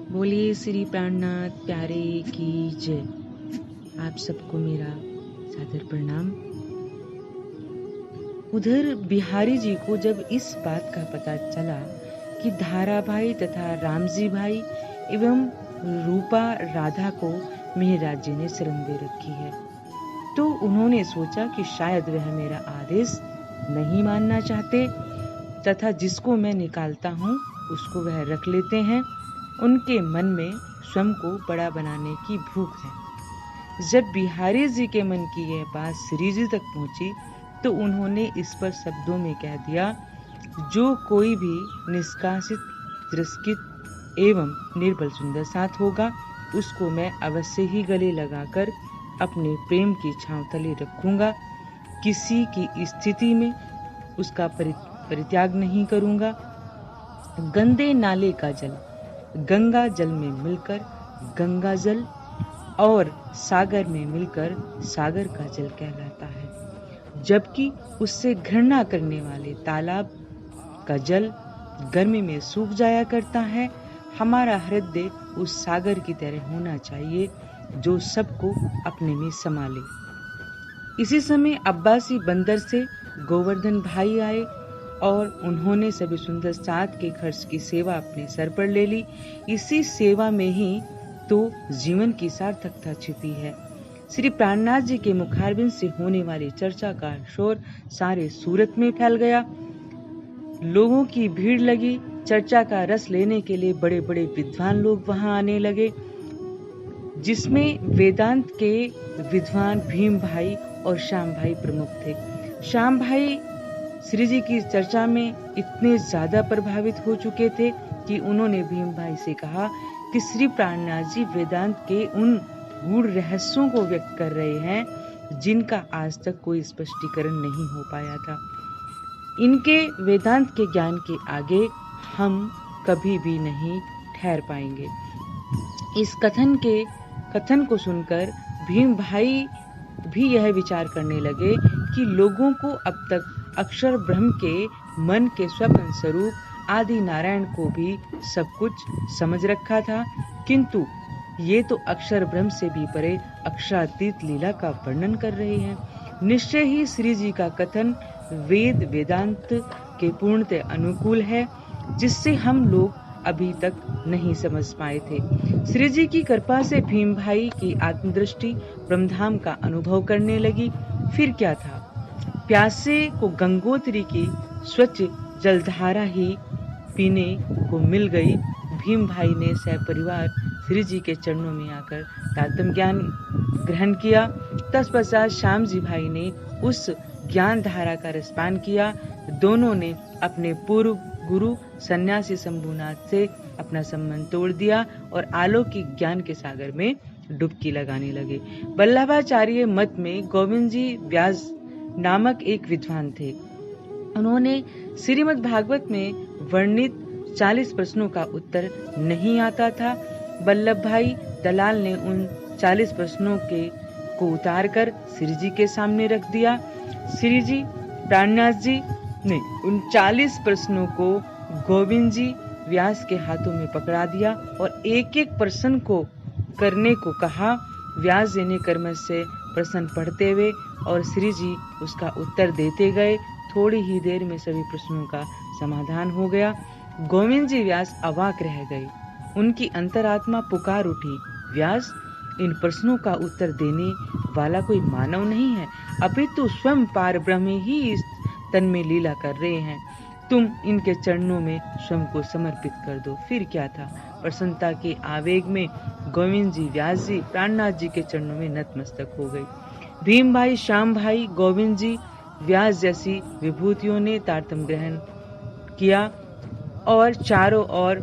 बोलिए श्री प्राणनाथ प्यारे की जय। आप सबको मेरा सादर प्रणाम। उधर बिहारी जी को जब इस बात का पता चला कि धारा भाई तथा रामजी भाई एवं रूपा राधा को मेहराज जी ने शरण दे रखी है, तो उन्होंने सोचा कि शायद वह मेरा आदेश नहीं मानना चाहते तथा जिसको मैं निकालता हूँ उसको वह रख लेते हैं। उनके मन में स्वयं को बड़ा बनाने की भूख है। जब बिहारी जी के मन की यह बात श्री जी तक पहुंची तो उन्होंने इस पर शब्दों में कह दिया, जो कोई भी निष्कासित, तिरस्कृत एवं निर्बल सुंदर साथ होगा उसको मैं अवश्य ही गले लगाकर अपने प्रेम की छांव तले रखूंगा। किसी की स्थिति में उसका परित्याग नहीं करूंगा। गंदे नाले का जल गंगा जल में मिलकर गंगा जल और सागर में मिलकर सागर का जल कहलाता है, जबकि उससे घृणा करने वाले तालाब का जल गर्मी में सूख जाया करता है। हमारा हृदय उस सागर की तरह होना चाहिए जो सबको अपने में समा ले। इसी समय अब्बासी बंदर से गोवर्धन भाई आए और उन्होंने सभी सुंदर साथ के खर्च की सेवा अपने सर पर ले ली। इसी सेवा में ही तो जीवन की सार्थकता छिपी है। श्री प्राणनाथ जी के मुखारबिंद से होने वाली चर्चा का शोर सारे सूरत में फैल गया। लोगों की भीड़ लगी। चर्चा का रस लेने के लिए बड़े बड़े विद्वान लोग वहां आने लगे, जिसमें वेदांत के विद्वान भीम भाई और श्याम भाई प्रमुख थे। श्याम भाई श्री जी की चर्चा में इतने ज्यादा प्रभावित हो चुके थे कि उन्होंने भीम भाई से कहा कि श्री प्राणनाथ जी वेदांत के उन गूढ़ रहस्यों को व्यक्त कर रहे हैं जिनका आज तक कोई स्पष्टीकरण नहीं हो पाया था। इनके वेदांत के ज्ञान के आगे हम कभी भी नहीं ठहर पाएंगे। इस कथन को सुनकर भीम भाई भी यह विचार करने लगे कि लोगों को अब तक अक्षर ब्रह्म के मन के स्वप्न स्वरूप आदि नारायण को भी सब कुछ समझ रखा था, किंतु ये तो अक्षर ब्रह्म से भी परे अक्षरातीत लीला का वर्णन कर रहे हैं। निश्चय ही श्री जी का कथन वेद वेदांत के पूर्णतः अनुकूल है, जिससे हम लोग अभी तक नहीं समझ पाए थे। श्री जी की कृपा से भीम भाई की आत्मदृष्टि ब्रह्मधाम का अनुभव करने लगी। फिर क्या था, प्यासे को गंगोत्री की स्वच्छ जलधारा ही पीने को मिल गई। भीम भाई ने सपरिवार श्री जी के चरणों में आकर तात्म ज्ञान ग्रहण किया। तत्पश्चात श्याम जी भाई ने उस ज्ञान धारा का रसपान किया। दोनों ने अपने पूर्व गुरु सन्यासी शंभुनाथ से अपना संबंध तोड़ दिया और अलौकिक ज्ञान के सागर में डुबकी लगाने लगे। वल्लभाचार्य मत में गोविंद जी व्यास नामक एक विद्वान थे। उन्होंने श्रीमद् भागवत में वर्णित 40 प्रश्नों का उत्तर नहीं आता था। वल्लभ भाई दलाल ने उन 40 प्रश्नों को उतार कर श्री जी के सामने रख दिया। श्री जी प्राणनाथ जी ने उन 40 प्रश्नों को गोविंद जी व्यास के हाथों में पकड़ा दिया और एक एक प्रश्न को करने को कहा। व्यास जी ने कर्म से प्रश्न पढ़ते हुए और श्री जी उसका उत्तर देते गए। थोड़ी ही देर में सभी प्रश्नों का समाधान हो गया। गोविंद जी व्यास अवाक रह गए। उनकी अंतरात्मा पुकार उठी, व्यास, इन प्रश्नों का उत्तर देने वाला कोई मानव नहीं है, अपितु स्वयं पार ब्रह्म ही इस तन में लीला कर रहे हैं। तुम इनके चरणों में स्वयं को समर्पित कर दो। फिर क्या था, प्रसन्नता के आवेग में गोविंद जी व्यास जी प्राणनाथ जी के चरणों में नतमस्तक हो गई। भीम भाई, श्याम भाई, गोविंद जी व्यास जैसी विभूतियों ने तारतम्य ग्रहण किया और चारों ओर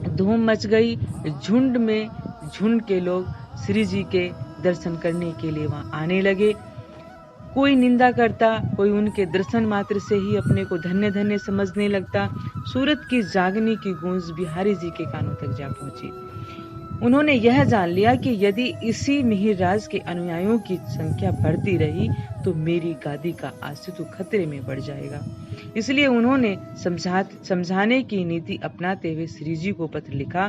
धूम मच गई। झुंड के लोग श्री जी के दर्शन करने के लिए वहां आने लगे। कोई निंदा करता, कोई उनके दर्शन मात्र से ही अपने को धन्य धन्य समझने लगता। सूरत की जागनी की गूंज बिहारी जी के कानों तक जा पहुंची। उन्होंने यह जान लिया कि यदि इसी मिहिर के अनुयायियों की संख्या बढ़ती रही तो मेरी गादी का अस्तित्व खतरे में पड़ जाएगा। इसलिए उन्होंने समझाने की नीति अपनाते हुए श्री जी को पत्र लिखा।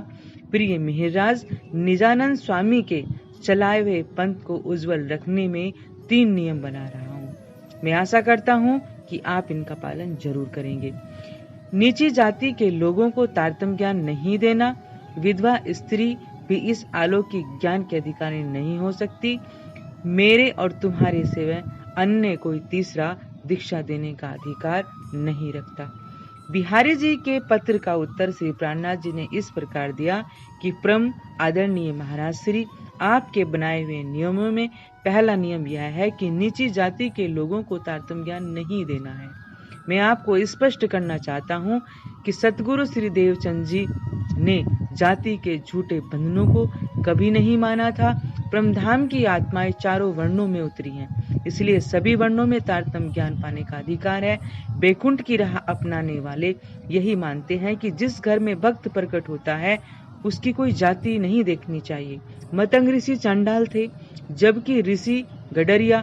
प्रिय मिहिरराज, निजानंद स्वामी के चलाए हुए पंथ को उज्जवल रखने में 3 नियम बना रहा हूँ। मैं आशा करता हूँ कि आप इनका पालन जरूर करेंगे। नीची जाति के लोगों को तारतम्य ज्ञान नहीं देना। विधवा स्त्री भी इस अलौकिक ज्ञान के अधिकारी नहीं हो सकती। मेरे और तुम्हारे सिवाय अन्य कोई तीसरा दीक्षा देने का अधिकार नहीं रखता। बिहारी जी के पत्र का उत्तर श्री प्राणनाथ जी ने इस प्रकार दिया कि परम आदरणीय महाराज श्री, आपके बनाए हुए नियमों में पहला नियम यह है कि नीची जाति के लोगों को तारतम्य ज्ञान नहीं देना है। मैं आपको स्पष्ट करना चाहता हूँ कि सतगुरु श्री देवचंद जी ने जाति के झूठे बंधनों को कभी नहीं माना था। परमधाम की आत्माएं चारों वर्णों में उतरी हैं, इसलिए सभी वर्णों में तारतम्य ज्ञान पाने का अधिकार है। बैकुंठ की राह अपनाने वाले यही मानते हैं कि जिस घर में भक्त प्रकट होता है उसकी कोई जाति नहीं देखनी चाहिए। मतंग ऋषि चांडाल थे, जबकि ऋषि गडरिया,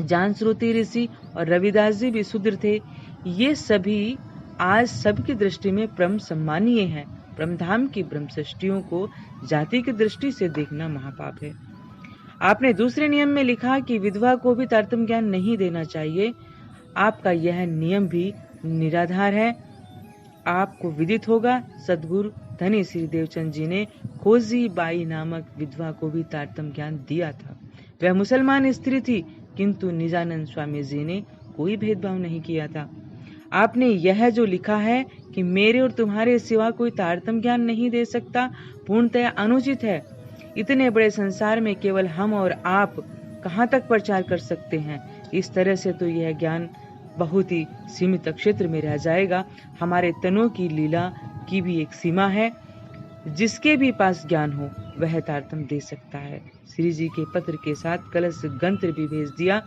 जानश्रुति ऋषि और रविदास जी भी शूद्र थे। ये सभी आज सबकी दृष्टि में परम सम्मानीय हैं। परमधाम की ब्रह्म सृष्टियों को जाति की दृष्टि से देखना महापाप है। आपने दूसरे नियम में लिखा कि विधवा को भी तारतम्य ज्ञान नहीं देना चाहिए। आपका यह नियम भी निराधार है। आपको विदित होगा, सदगुरु धनी श्री देवचंद जी ने खोजी बाई नामक विधवा को भी तारतम्य ज्ञान दिया था। वह मुसलमान स्त्री थी, किंतु निजानंद स्वामी जी ने कोई भेदभाव नहीं किया था। आपने यह जो लिखा है कि मेरे और तुम्हारे सिवा कोई तारतम्य ज्ञान नहीं दे सकता, पूर्णतः अनुचित है। इतने बड़े संसार में केवल हम और आप कहाँ तक प्रचार कर सकते हैं? इस तरह से तो यह ज्ञान बहुत ही सीमित क्षेत्र में रह जाएगा। हमारे तनों की लीला की भी एक सीमा है। जिसके भी पास ज्ञान हो वह तारतम्य दे सकता है। श्री जी के पत्र के साथ कलश ग्रंथ भी भेज दिया,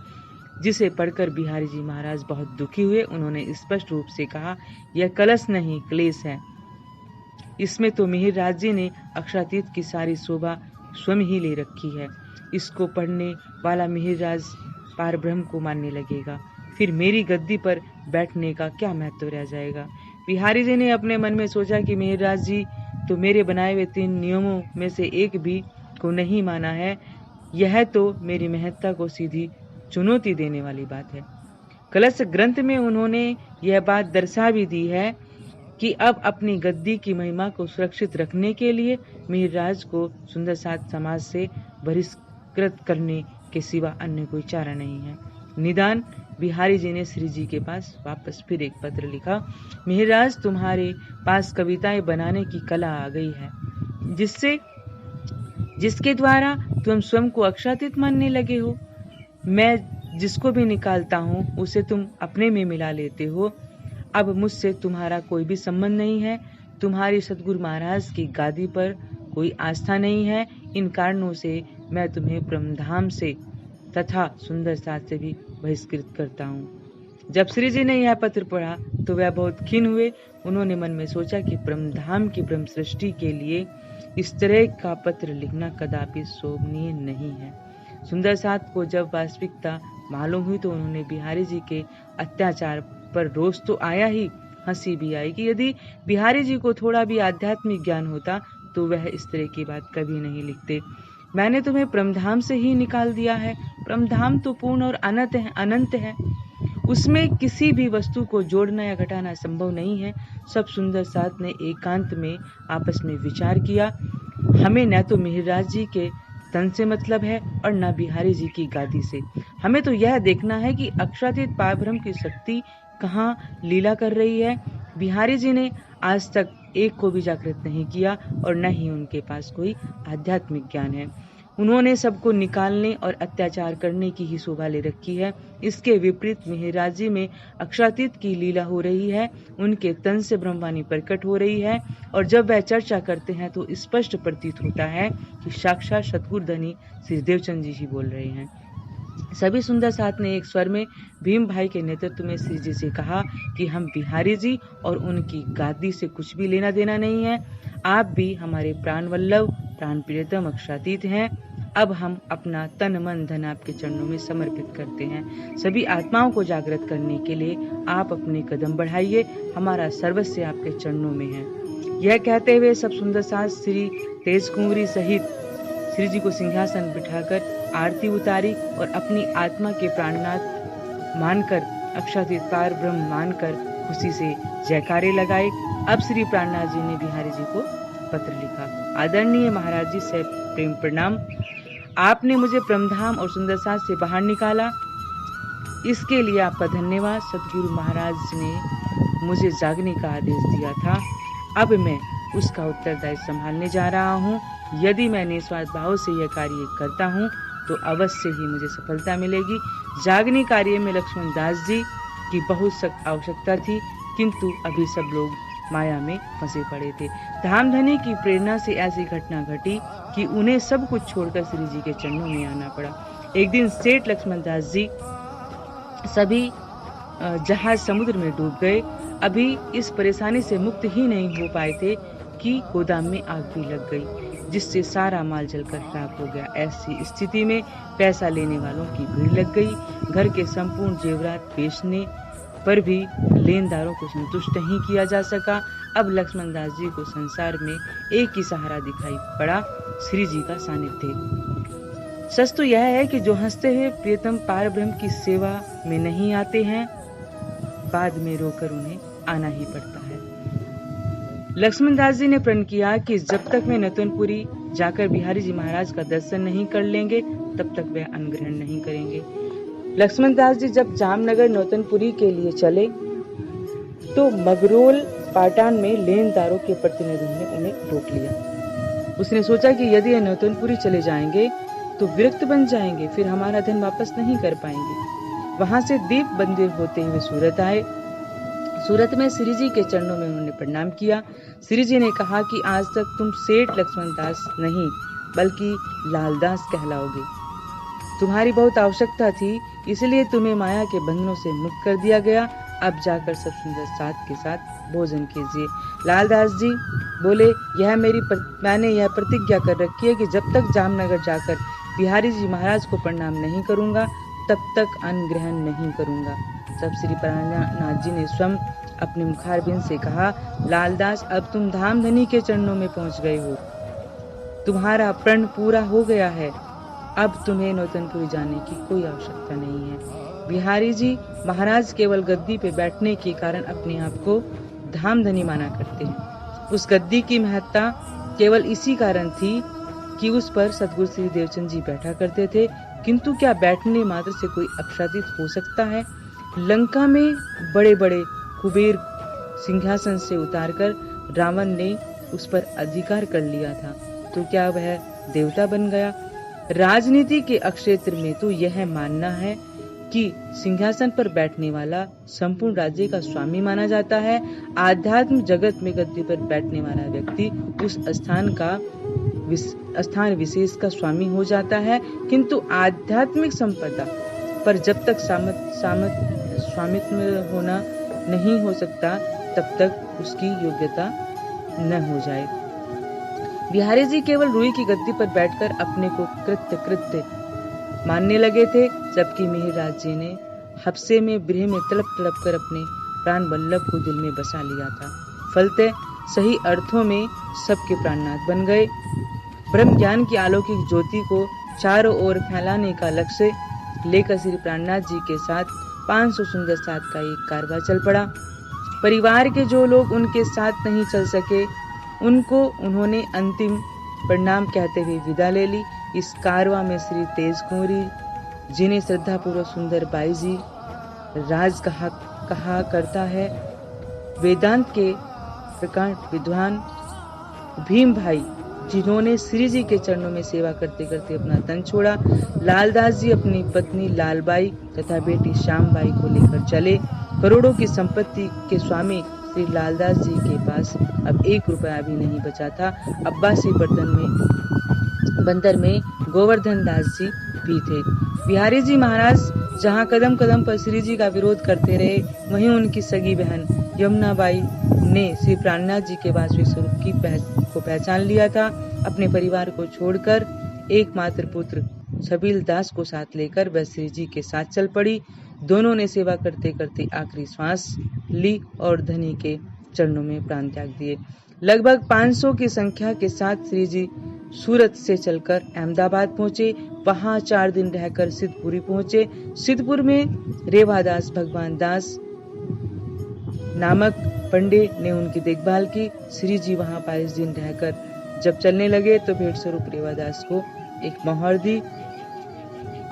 जिसे पढ़कर बिहारी जी महाराज बहुत दुखी हुए। उन्होंने स्पष्ट रूप से कहा, यह कलश नहीं क्लेश है। इसमें तो मिहिरराज जी ने अक्षरातीत की सारी शोभा स्वयं ही ले रखी है। इसको पढ़ने वाला मिहिरराज पार ब्रह्म को मानने लगेगा, फिर मेरी गद्दी पर बैठने का क्या महत्व रह जाएगा। बिहारी जी ने अपने मन में सोचा कि मिहिरराज जी तो मेरे बनाए हुए 3 नियमों में से एक भी को नहीं माना है। यह तो मेरी महत्ता को सीधी चुनौती देने वाली बात है। कलश ग्रंथ में उन्होंने यह बात दर्शा भी दी है कि अब अपनी गद्दी की महिमा को सुरक्षित रखने के लिए मिहिरराज को सुंदर साथ समाज से बहिष्कृत करने के सिवा अन्य कोई चारा नहीं है। निदान बिहारी जी ने श्री जी के पास वापस फिर एक पत्र लिखा, मिहिरराज तुम्हारे पास कविताएं बनाने की कला आ गई है, जिसके द्वारा तुम स्वयं को अक्षरातीत मानने लगे हो। मैं जिसको भी निकालता हूँ उसे तुम अपने में मिला लेते हो। अब मुझसे तुम्हारा कोई भी संबंध नहीं है। तुम्हारी सतगुरु महाराज की गादी पर कोई आस्था नहीं है। इन कारणों से मैं तुम्हें परमधाम से तथा सुंदर साथ से भी बहिष्कृत करता हूँ। जब श्री जी ने यह पत्र पढ़ा तो वह बहुत खिन्न हुए। उन्होंने मन में सोचा कि परमधाम की ब्रह्म सृष्टि के लिए इस तरह का पत्र लिखना कदापि शोभनीय नहीं है। सुंदर साथ को जब वास्तविकता मालूम हुई तो उन्होंने बिहारी जी के अत्याचार पर रोष तो आया ही, हंसी भी आई कि यदि बिहारी जी को थोड़ा भी आध्यात्मिक ज्ञान होता तो वह इस तरह की बात कभी नहीं लिखते। मैंने तुम्हें परमधाम से ही निकाल दिया है। परमधाम तो पूर्ण और अनंत है। उसमें किसी भी वस्तु को जोड़ना या घटाना संभव नहीं है। सब सुंदर साथ ने एकांत में आपस में विचार किया। हमें न तो मिहिरराज जी के तन से मतलब है और न बिहारी जी की गादी से। हमें तो यह देखना है कि अक्षरातीत पारब्रह्म की शक्ति कहाँ लीला कर रही है। बिहारी जी ने आज तक एक को भी जागृत नहीं किया और न ही उनके पास कोई आध्यात्मिक ज्ञान है। उन्होंने सबको निकालने और अत्याचार करने की ही शोभा ले रखी है। इसके विपरीत मिहिरराज जी में अक्षरातीत की लीला हो रही है। उनके तन से ब्रह्मवाणी प्रकट हो रही है और जब वह चर्चा करते हैं तो स्पष्ट प्रतीत होता है कि साक्षात सतगुरु धनी श्री देवचंद जी ही बोल रहे हैं। सभी सुंदर साथ ने एक स्वर में भीम भाई के नेतृत्व में श्री जी से कहा कि हम बिहारी जी और उनकी गादी से कुछ भी लेना देना नहीं है। आप भी हमारे प्राण वल्लभ प्राण प्रियतम अक्षरातीत हैं। अब हम अपना तन मन धन आपके चरणों में समर्पित करते हैं। सभी आत्माओं को जागृत करने के लिए आप अपने कदम बढ़ाइए, हमारा सर्वस्व आपके चरणों में है। यह कहते हुए सब सुंदर सास श्री तेज कुंवरी सहित श्री जी को सिंहासन बिठाकर आरती उतारी और अपनी आत्मा के प्राणनाथ मानकर, अक्षातीत पार ब्रह्म मानकर खुशी से जयकारे लगाए। अब श्री प्राणनाथ जी ने बिहारी जी को पत्र लिखा। आदरणीय महाराज जी से प्रेम प्रणाम। आपने मुझे ब्रह्मधाम और सुंदर साथ से बाहर निकाला, इसके लिए आपका धन्यवाद। सतगुरु महाराज ने मुझे जागने का आदेश दिया था, अब मैं उसका उत्तरदायित्व संभालने जा रहा हूँ। यदि मैं निस्वार्थ भाव से यह कार्य करता हूँ तो अवश्य ही मुझे सफलता मिलेगी। जागने कार्य में लक्ष्मण दास जी की बहुत सख्त आवश्यकता थी, किंतु अभी सब लोग माया में फंसे पड़े थे। धामधनी की प्रेरणा से ऐसी घटना घटी कि उन्हें सब कुछ छोड़कर श्री जी के चरणों में आना पड़ा। एक दिन सेठ लक्ष्मण दास जी सभी जहाज समुद्र में डूब गए। अभी इस परेशानी से मुक्त ही नहीं हो पाए थे कि गोदाम में आग भी लग गई, जिससे सारा माल जलकर राख हो गया। ऐसी स्थिति में पैसा लेने वालों की भीड़ लग गई। घर के संपूर्ण जेवरात बेचने पर भी लेनदारों को संतुष्ट नहीं किया जा सका। अब लक्ष्मण दास जी को संसार में एक ही सहारा दिखाई पड़ा, श्री जी का सानिध्य। सच तो यह है कि जो हंसते हुए प्रियतम पार ब्रह्म की सेवा में नहीं आते हैं, बाद में रोकर उन्हें आना ही पड़ता है। लक्ष्मण दास जी ने प्रण किया कि जब तक वे नौतनपुरी जाकर बिहारी जी महाराज का दर्शन नहीं कर लेंगे, तब तक वे अन्न ग्रहण नहीं करेंगे। लक्ष्मण दास जी जब जामनगर नौतनपुरी के लिए चले तो मगरोल पाटान में लेनदारों के प्रतिनिधि ने उन्हें रोक लिया। उसने सोचा कि यदि ये नौतनपुरी चले जाएंगे तो विरक्त बन जाएंगे, फिर हमारा धन वापस नहीं कर पाएंगे। वहां से दीप मंदिर होते हुए सूरत आए। सूरत में श्री जी के चरणों में उन्होंने प्रणाम किया। श्री जी ने कहा कि आज तक तुम सेठ लक्ष्मण दास नहीं बल्कि लालदास कहलाओगे। तुम्हारी बहुत आवश्यकता थी, इसलिए तुम्हें माया के बंधनों से मुक्त कर दिया गया। अब जाकर सब सुंदर साथ के साथ भोजन कीजिए। लालदास जी बोले, मैंने यह प्रतिज्ञा कर रखी है कि जब तक जामनगर जाकर बिहारी जी महाराज को प्रणाम नहीं करूंगा, तब तक अन्न ग्रहण नहीं करूंगा। तब श्री प्राणनाथ जी ने स्वयं अपने मुखारबिंद से कहा, लालदास अब तुम धामधनी के चरणों में पहुंच गए हो, तुम्हारा प्रण पूरा हो गया है। अब तुम्हें नौतनपुरी जाने की कोई आवश्यकता नहीं है। बिहारी जी महाराज केवल गद्दी पे बैठने के कारण अपने आप को धामधनी माना करते हैं। उस गद्दी की महत्ता केवल इसी कारण थी कि उस पर सतगुरु श्री देवचंद जी बैठा करते थे, किंतु क्या बैठने मात्र से कोई अपराधित हो सकता है? लंका में बड़े बड़े कुबेर सिंहासन से उतारकर रावण ने उस पर अधिकार कर लिया था, तो क्या वह देवता बन गया? राजनीति के क्षेत्र में तो यह मानना है कि सिंहासन पर बैठने वाला संपूर्ण राज्य का स्वामी माना जाता है। आध्यात्म जगत में गद्दी पर बैठने वाला व्यक्ति उस स्थान विशेष का स्वामी हो जाता है, किंतु आध्यात्मिक संपदा पर जब तक स्वामित्व होना नहीं हो सकता, तब तक उसकी योग्यता न हो जाए। बिहारी जी केवल रूई की गद्दी पर बैठकर अपने को कृत्य मानने लगे थे, जबकि मिहिरराज जी ने हफ्से में विरह में तड़प कर अपने प्राण वल्लभ को दिल में बसा लिया था। फलते सही अर्थों में सबके प्राणनाथ बन गए। ब्रह्म ज्ञान की अलौकिक ज्योति को चारों ओर फैलाने का लक्ष्य लेकर श्री प्राणनाथ जी के साथ 500 सुंदर साथ का एक कारवां चल पड़ा। परिवार के जो लोग उनके साथ नहीं चल सके, उनको उन्होंने अंतिम प्रणाम कहते हुए विदा ले ली। इस कारवां में श्री तेज कुंवरी, जिन्हें श्रद्धा पूर्वक सुंदर बाई जी राज कहा करता है, वेदांत के प्रकांड विद्वान भीम भाई, जिन्होंने श्री जी के चरणों में सेवा करते करते अपना तन छोड़ा, लालदास जी अपनी पत्नी लालबाई तथा बेटी श्यामबाई को लेकर चले। करोड़ों की संपत्ति के स्वामी श्री लालदास जी के पास अब 1 रुपया भी नहीं बचा था। अब्बासी बंदर में गोवर्धन दास जी भी थे। बिहारी जी महाराज जहाँ कदम कदम पर श्री जी का विरोध करते रहे, वहीं उनकी सगी बहन यमुनाबाई ने श्री प्राणनाथ जी के वास्तविक स्वरूप को पहचान लिया था। अपने परिवार को छोड़कर एकमात्र पुत्र छबील दास को साथ लेकर वह श्री जी के साथ चल पड़ी। दोनों ने सेवा करते करते आखिरी श्वास ली और धनी के चरणों में प्राण त्याग दिए। लगभग 500 की संख्या के साथ श्री जी सूरत से चलकर अहमदाबाद पहुंचे। वहां 4 दिन रहकर सिद्धपुरी पहुंचे। सिद्धपुर में रेवादास भगवान दास नामक पंडे ने उनकी देखभाल की। श्री जी वहां 22 दिन रहकर जब चलने लगे तो भेंट स्वरूप रेवादास को एक मोहर दी।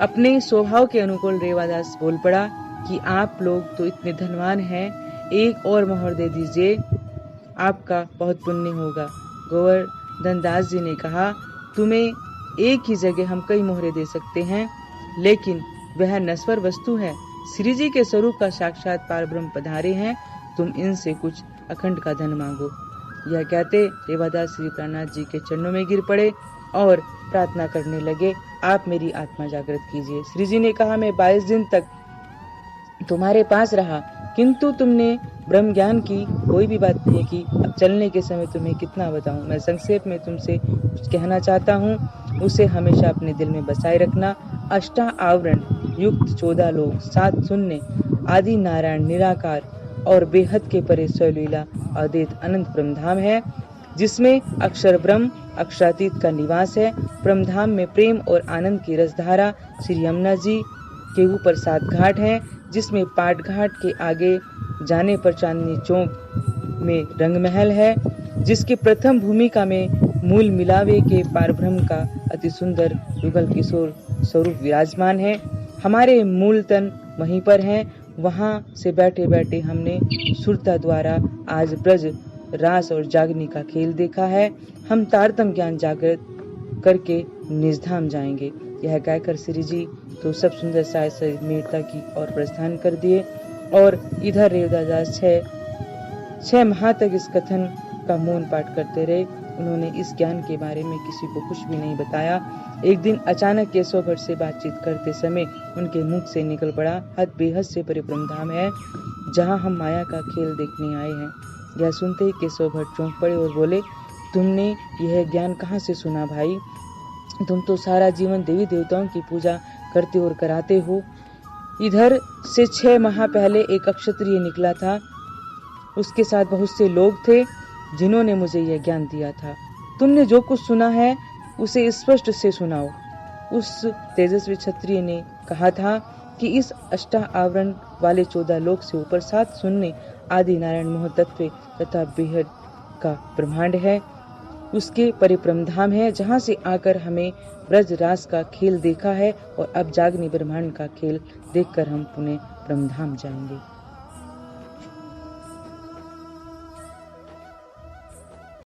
अपने स्वभाव के अनुकूल रेवादास बोल पड़ा कि आप लोग तो इतने धनवान हैं, एक और मोहर दे दीजिए, आपका बहुत पुण्य होगा। गोवर्धन दास जी ने कहा, तुम्हें एक ही जगह हम कई मोहरे दे सकते हैं, लेकिन वह नश्वर वस्तु है। श्री जी के स्वरूप का साक्षात पारब्रह्म पधारे हैं, तुम इनसे कुछ अखंड का धन मांगो। यह कहते रेवादास श्री प्राणनाथ जी के चरणों में गिर पड़े और प्रार्थना करने लगे, आप मेरी आत्मा जागृत कीजिए। श्री जी ने कहा, मैं 22 दिन तक तुम्हारे पास रहा, किंतु तुमने ब्रह्म ज्ञान की कोई भी बात नहीं की। अब चलने के समय तुम्हें कितना बताऊं। मैं संक्षेप में तुमसे कुछ कहना चाहता हूं, उसे हमेशा अपने दिल में बसाए रखना। अष्टा आवरण युक्त 14 लोग, 7 शून्य, आदि नारायण निराकार और बेहद के परे स्वलीला अद्वैत अनंत ब्रह्मधाम है, जिसमें अक्षर ब्रह्म अक्षरातीत का निवास है। ब्रह्मधाम में प्रेम और आनंद की रसधारा। श्री यमुना जी के ऊपर 7 घाट हैं, जिसमें पाट घाट के आगे जाने पर चांदनी चौक में रंगमहल है, जिसके प्रथम भूमिका में मूल मिलावे के पारब्रह्म का अति सुंदर युगल किशोर स्वरूप विराजमान है। हमारे मूल तन वहीं पर हैं। वहां से बैठे बैठे हमने सुरता द्वारा आज ब्रज रास और जागनी का खेल देखा है। हम तारतम ज्ञान जागृत करके निजधाम जाएंगे। यह कहकर श्री जी तो सब सुंदर साय समीरता की ओर प्रस्थान कर दिए और इधर रेवदास 6 माह तक इस कथन का मौन पाठ करते रहे। उन्होंने इस ज्ञान के बारे में किसी को कुछ भी नहीं बताया। एक दिन अचानक केशव भट्ट से बातचीत करते समय उनके मुख से निकल पड़ा, हद बेहद से परे ब्रह्मधाम है, जहाँ हम माया का खेल देखने आए हैं। यह सुनते ही केशव भट्ट चौंक पड़े और बोले, तुमने यह ज्ञान कहाँ से सुना भाई? तुम तो सारा जीवन देवी देवताओं की पूजा करते और कराते हो। इधर से 6 माह पहले एक अक्षत्रिय निकला था, उसके साथ बहुत से लोग थे जिन्होंने मुझे यह ज्ञान दिया था। तुमने जो कुछ सुना है उसे स्पष्ट से सुनाओ। उस तेजस्वी क्षत्रिय ने कहा था कि इस अष्टा आवरण वाले 14 लोक से ऊपर 7 शून्य आदि नारायण मोह तत्व तथा बेहद का ब्रह्मांड है, उसके परिब्रह्मधाम है, जहाँ से आकर हमें ब्रज रास का खेल देखा है और अब जागनी ब्रह्मांड का खेल देखकर हम पुनः ब्रह्मधाम जाएंगे।